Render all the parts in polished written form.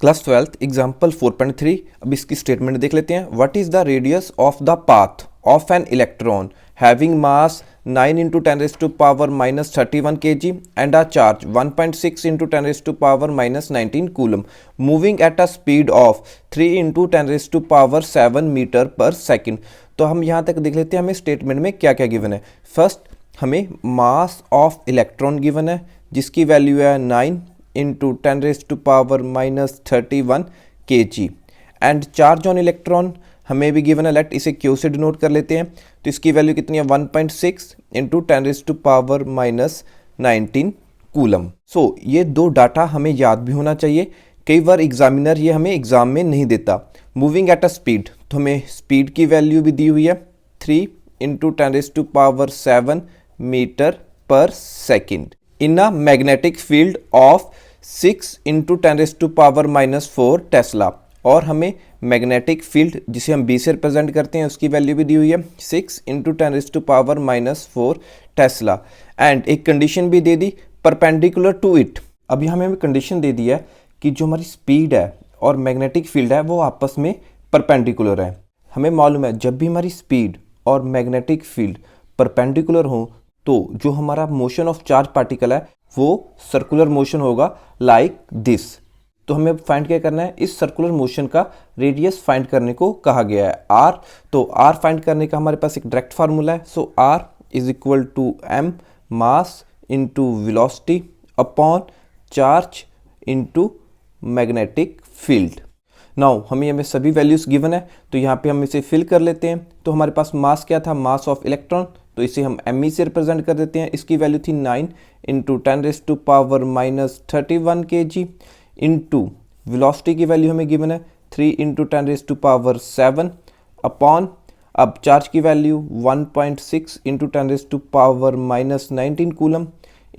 Class 12th example 4.3। अब इसकी statement देख लेते हैं। What is the radius of the path of an electron having mass 9 into 10 raised to power minus 31 kg and a charge 1.6 into 10 raised to power minus 19 coulomb moving at a speed of 3 into 10 raised to power 7 meter per second। तो हम यहाँ तक देख लेते हैं हमें statement में क्या क्या गिवन है। फर्स्ट हमें मास ऑफ इलेक्ट्रॉन गिवन है जिसकी वैल्यू है 9 into 10 raised to power minus 31 kg and charge on electron हमें भी गिवन है। लेट इसे क्यू से डिनोट कर लेते हैं। तो इसकी वैल्यू कितनी है 1.6 into 10 raise to power minus 19 coulomb. So ये दो डाटा हमें याद भी होना चाहिए। कई बार एग्जामिनर ये हमें एग्जाम में नहीं देता। मूविंग एट अ स्पीड, तो हमें स्पीड की वैल्यू भी दी हुई है 3 into 10 raise to power 7 metre पर second in a magnetic field of 6 into 10 raise to power minus 4 tesla. और हमें मैग्नेटिक फील्ड जिसे हम बी से रिप्रेजेंट करते हैं उसकी वैल्यू भी दी हुई है 6 into 10 raise to power minus 4 tesla. And एक कंडीशन भी दे दी परपेंडिकुलर टू इट। अभी हमें कंडीशन दे दी है कि जो हमारी स्पीड है और मैग्नेटिक फील्ड है वो आपस में परपेंडिकुलर है। हमें मालूम है जब भी हमारी स्पीड और मैग्नेटिक फील्ड परपेंडिकुलर हो तो जो हमारा मोशन ऑफ चार्ज पार्टिकल है वो सर्कुलर मोशन होगा लाइक दिस। तो हमें फाइंड क्या करना है, इस सर्कुलर मोशन का रेडियस फाइंड करने को कहा गया है आर। तो आर फाइंड करने का हमारे पास एक डायरेक्ट फार्मूला है। So R is equal to M mass into velocity upon charge into magnetic field. Now हमें सभी वैल्यूज गिवन है तो यहाँ पे हम इसे फिल कर लेते हैं। तो हमारे पास मास क्या था, मास ऑफ इलेक्ट्रॉन, तो इसे हम एम से रिप्रेजेंट कर देते हैं। इसकी वैल्यू थी 9 into 10 raise to power minus 31 kg into velocity की वैल्यू हमें गिवन है 3 into 10 raise to power 7 upon अब चार्ज की value 1.6 into 10 raise to power minus 19 coulomb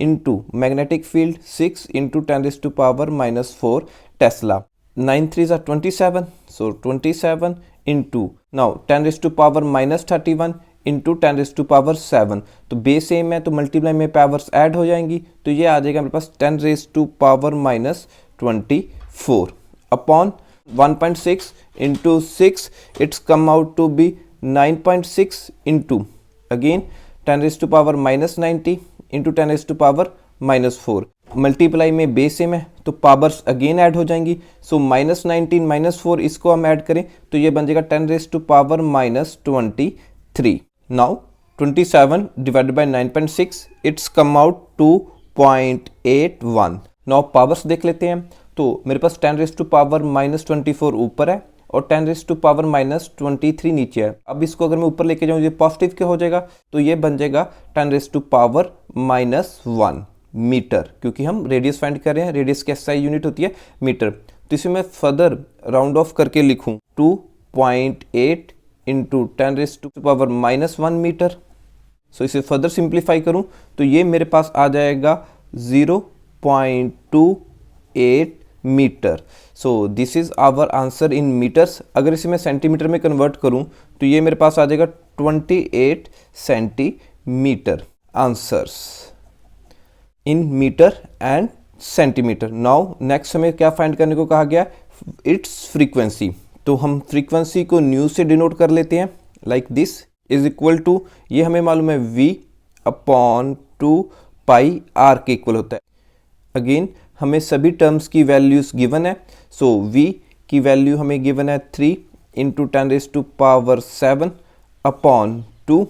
into magnetic field 6 into 10 raise to power minus 4 tesla. 9 3 are 27, so 27 into now 10 raise to power minus 31 into 10 raise to power 7। तो base same है तो multiply में powers add हो जाएंगी तो ये आ जाएगा मेरे पास 10 raise to power minus 24 upon 1.6 into 6 it's come out to be 9.6 into again 10 raise to power minus 90 into 10 raise to power minus 4। Multiply में बेस सेम है तो पावर्स अगेन ऐड हो जाएंगी। सो माइनस 19 माइनस 4 इसको हम add करें तो ये बन जाएगा 10 raise to power minus 23। Now 27 divided by 9.6 it's come out to 0.81। Now powers देख लेते हैं। तो मेरे पास 10 रेज टू पावर माइनस 24 ऊपर है और 10 रेज टू पावर माइनस 23 नीचे है। अब इसको अगर मैं ऊपर लेके जाऊँ ये पॉजिटिव क्या हो जाएगा तो ये बन जाएगा 10 raise to power minus 1 meter, क्योंकि हम रेडियस फाइंड कर रहे हैं। रेडियस की एसआई यूनिट होती है मीटर। तो इसे मैं फर्दर राउंड ऑफ करके लिखूँ 2.8 into 10 raise to power minus 1 metre. So इसे फर्दर सिंप्लीफाई करूँ तो ये मेरे पास आ जाएगा 0.28 meter. So this is our answer in meters. अगर इसे मैं सेंटीमीटर में कन्वर्ट करूं तो ये मेरे पास आ जाएगा 28 centimeter. Answers in meter and centimeter. Now next हमें क्या फाइंड करने को कहा गया, इट्स फ्रीक्वेंसी। तो हम फ्रीक्वेंसी को न्यू से डिनोट कर लेते हैं like this is equal to, ये हमें मालूम है v अपॉन 2 पाई आर के इक्वल होता है। अगेन हमें सभी टर्म्स की वैल्यूज गिवन है। सो v की वैल्यू हमें गिवन है 3 into 10 raise to power 7 upon 2।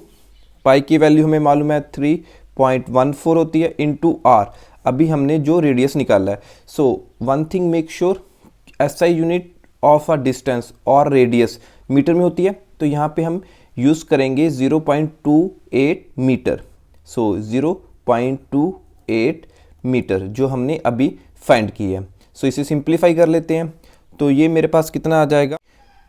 Pi की वैल्यू हमें मालूम है 3.14 होती है इंटू r। अभी हमने जो रेडियस निकाला है। So one thing make sure SI unit of a distance और रेडियस मीटर में होती है तो यहाँ पे हम यूज़ करेंगे 0.28 मीटर। सो 0.28 मीटर जो हमने अभी फाइंड की है। सो इसे सिंप्लीफाई कर लेते हैं तो ये मेरे पास कितना आ जाएगा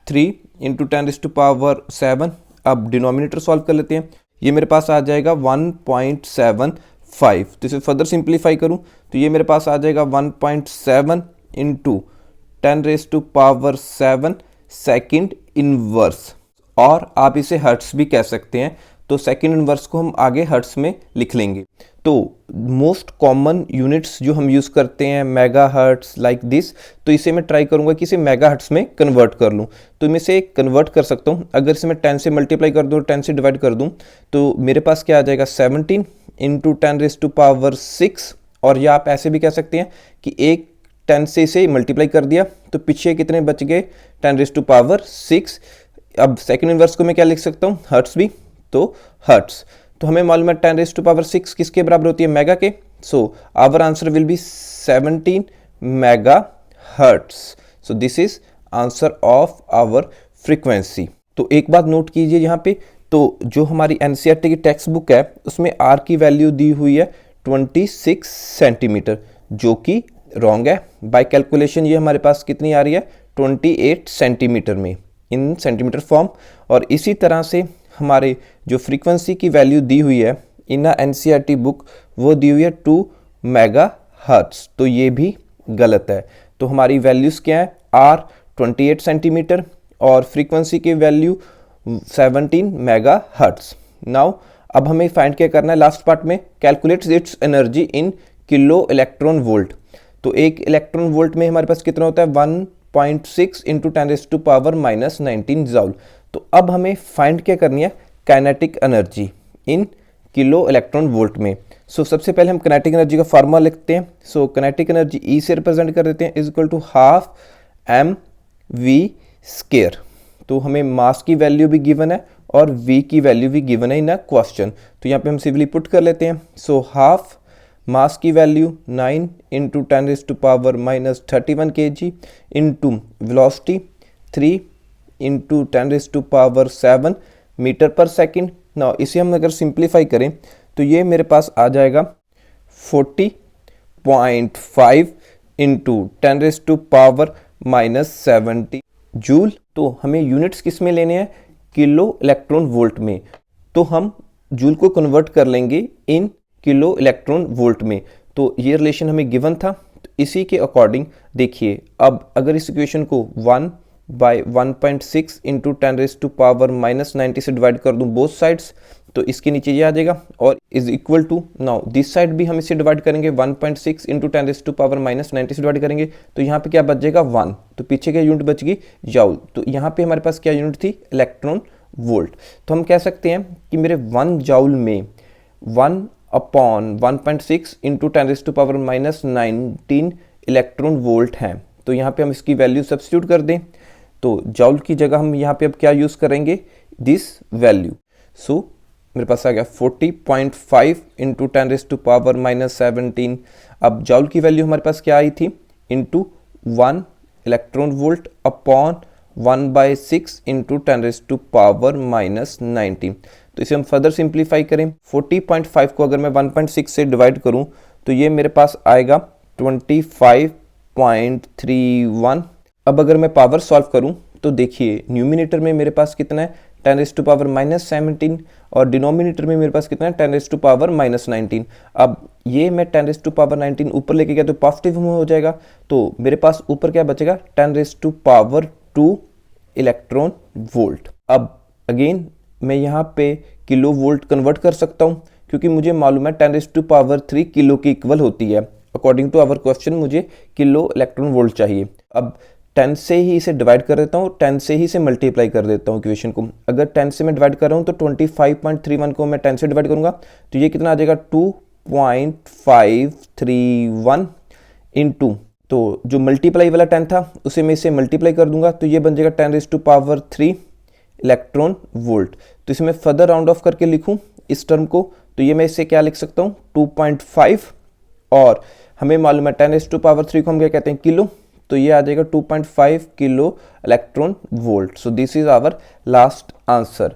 3 इंटू 10 रेज टू पावर 7। अब डिनोमिनेटर सॉल्व कर लेते हैं। ये मेरे पास आ जाएगा 1.75। तो इसे फर्दर सिंप्लीफाई करूं तो ये मेरे पास आ जाएगा 1.7 into 10 raise to power 7 second inverse, और आप इसे हर्ट्स भी कह सकते हैं। तो तो सेकंड इनवर्स को हम आगे हर्ट्स में लिख लेंगे। तो मोस्ट कॉमन यूनिट्स जो हम यूज़ करते हैं मेगा हर्ट्स लाइक दिस, तो इसे मैं ट्राई करूंगा कि इसे मेगा हर्ट्स में कन्वर्ट कर लूँ। तो मैं इसे कन्वर्ट कर सकता हूँ, अगर इसे मैं 10 से मल्टीप्लाई कर दूँ, 10 से डिवाइड कर दूँ, तो मेरे पास क्या आ जाएगा 17 इंटू 10⁻6। और या आप ऐसे भी कह सकते हैं कि एक 10 से इसे मल्टीप्लाई कर दिया तो पीछे कितने बच गए 10⁻6। अब सेकंड इनवर्स को मैं क्या लिख सकता हूँ, हर्ट्स भी, तो हर्ट्स। तो हमें मालूम है 10⁻6 किसके बराबर होती है, मेगा के। So our answer will be 17 mega hertz. So this is answer of our frequency. तो एक बात नोट कीजिए यहाँ पे, तो जो हमारी एनसीईआरटी की टेक्स्ट बुक है उसमें आर की वैल्यू दी हुई है 26 सेंटीमीटर, जो कि रॉन्ग है। बाय कैलकुलेशन ये हमारे पास कितनी आ रही है 28 सेंटीमीटर में, इन सेंटीमीटर फॉर्म। और इसी तरह से हमारे जो फ्रीक्वेंसी की वैल्यू दी हुई है इन एनसीईआरटी बुक, वो दी हुई है 2 मेगा हर्ट्स, तो ये भी गलत है। तो हमारी वैल्यूज़ क्या है, आर 28 सेंटीमीटर और फ्रीक्वेंसी की वैल्यू 17 मेगा हर्ट्स। नाउ अब हमें फाइंड क्या करना है लास्ट पार्ट में, calculates it's energy in kilo electron volt. तो एक इलेक्ट्रॉन वोल्ट में हमारे पास कितना होता है 1.6 इंटू 10⁻⁻19 जूल। तो अब हमें फाइंड क्या करनी है, kinetic energy in kilo electron volt में। सो सबसे पहले हम काइनेटिक एनर्जी का फार्मूला लिखते हैं। सो काइनेटिक एनर्जी ई से रिप्रेजेंट कर देते हैं, is equal to half mv²। तो हमें मास की वैल्यू भी गिवन है और v की वैल्यू भी गिवन है इन अ क्वेश्चन, तो यहाँ पे हम सिंपली पुट कर लेते हैं। सो हाफ मास की value 9 into 10⁻31 kg into velocity 3 into 10⁻7 meter पर सेकेंड। ना इसे हम अगर सिंप्लीफाई करें तो ये मेरे पास आ जाएगा 40.5 इंटू 10⁻70 जूल। तो हमें यूनिट्स किस में लेने हैं, किलो इलेक्ट्रॉन वोल्ट में। तो हम जूल को कन्वर्ट कर लेंगे इन किलो इलेक्ट्रॉन वोल्ट में। तो ये रिलेशन हमें गिवन था, तो इसी के अकॉर्डिंग देखिए, अब अगर इस इक्वेशन को 1/1.6 इंटू 10⁻90 से डिवाइड कर दूं बोथ साइड्स, तो इसके नीचे ये आ जाएगा और is equal to, now this side भी हम इसे डिवाइड करेंगे 1.6 इंटू 10⁻90 से डिवाइड करेंगे, तो यहाँ पे क्या बच जाएगा 1, तो पीछे क्या यूनिट बच गई जूल। तो यहाँ पे हमारे पास क्या यूनिट थी, इलेक्ट्रॉन वोल्ट। तो हम कह सकते हैं कि मेरे 1 जूल में 1/1.6 इंटू 10⁻19 इलेक्ट्रॉन वोल्ट हैं। तो यहाँ पे हम इसकी वैल्यू सब्स्टिट्यूट कर दें, तो जूल की जगह हम यहाँ पे अब क्या यूज़ करेंगे, दिस वैल्यू। सो मेरे पास आ गया 40.5 इंटू 10⁻17। अब जूल की वैल्यू हमारे पास क्या आई थी, into 1 electron volt upon 1/6 into 10⁻19। तो इसे हम फर्दर सिंप्लीफाई करें, 40.5 को अगर मैं 1.6 से डिवाइड करूं तो ये मेरे पास आएगा 25.31। अब अगर मैं पावर सॉल्व करूं तो देखिए न्यूमिनेटर में मेरे पास कितना है 10⁻17 और डिनोमिनेटर में मेरे पास कितना है 10⁻19। अब ये मैं 10⁻19 ऊपर लेके गया तो पॉजिटिव में हो जाएगा, तो मेरे पास ऊपर क्या बचेगा 10⁻2 इलेक्ट्रॉन वोल्ट। अब अगेन मैं यहाँ पे किलो वोल्ट कन्वर्ट कर सकता हूँ, क्योंकि मुझे मालूम है 10⁻3 किलो की इक्वल होती है। अकॉर्डिंग टू आवर क्वेश्चन मुझे किलो इलेक्ट्रॉन वोल्ट चाहिए। अब 10 से ही इसे डिवाइड कर देता हूँ, 10 से ही इसे मल्टीप्लाई कर देता हूँ इक्वेशन को। अगर 10 से मैं डिवाइड कर रहा हूँ तो 25.31 को मैं 10 से डिवाइड करूँगा तो ये कितना आ जाएगा 2.531 इंटू, तो जो मल्टीप्लाई वाला 10 था उसे मैं इसे मल्टीप्लाई कर दूंगा तो ये बन जाएगा 10⁻3 इलेक्ट्रॉन वोल्ट। तो इसे मैं फर्दर राउंड ऑफ करके लिखूं इस टर्म को, तो ये मैं इससे क्या लिख सकता हूँ 2.5, और हमें मालूम है 10⁻3 को हम क्या कहते हैं किलो, तो ये आ जाएगा 2.5 kilo electron volt. So this is our last answer.